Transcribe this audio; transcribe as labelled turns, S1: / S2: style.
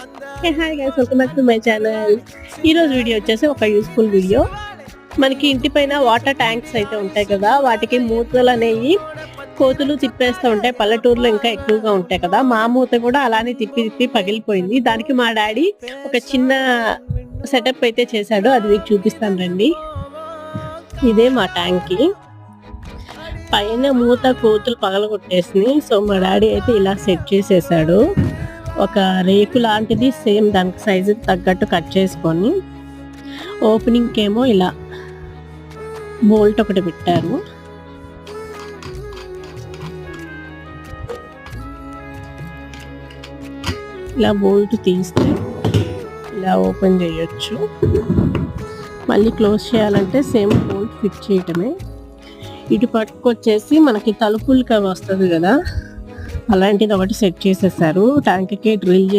S1: Hi guys, welcome back to my channel. ఈరోజు video వచ్చేసి ఒక యూస్ఫుల్ వీడియో. మనకి ఇంటి పైన వాటర్ ట్యాంక్స్ అయితే ఉంటాయి కదా, వాటికి మూతలు అనేవి కోతులు తిప్పేస్తూ ఉంటాయి. పల్లెటూరులో ఇంకా ఎక్కువగా ఉంటాయి కదా. మా మూత కూడా అలానే తిప్పి తిప్పి పగిలిపోయింది. దానికి మా డాడీ ఒక చిన్న సెటప్ అయితే చేశాడు, అది మీకు చూపిస్తాను రండి. ఇదే మా ట్యాంక్కి పైన మూత కోతులు పగలగొట్టేసినాయి. సో మా డాడీ అయితే ఇలా సెట్ చేసేసాడు. ఒక రేకు లాంటిది సేమ్ దానికి సైజు తగ్గట్టు కట్ చేసుకొని ఓపెనింగ్కి ఏమో ఇలా బోల్ట్ ఒకటి పెట్టారు. ఇలా బోల్ట్ తీస్తే ఇలా ఓపెన్ చేయొచ్చు. మళ్ళీ క్లోజ్ చేయాలంటే సేమ్ బోల్ట్ ఫిట్ చేయటమే. ఇటు పట్టుకొచ్చేసి మనకి తలుపులకి వస్తుంది కదా, అలాంటిది ఒకటి సెట్ చేసేసారు. ట్యాంక్కి డ్రిల్ చేసి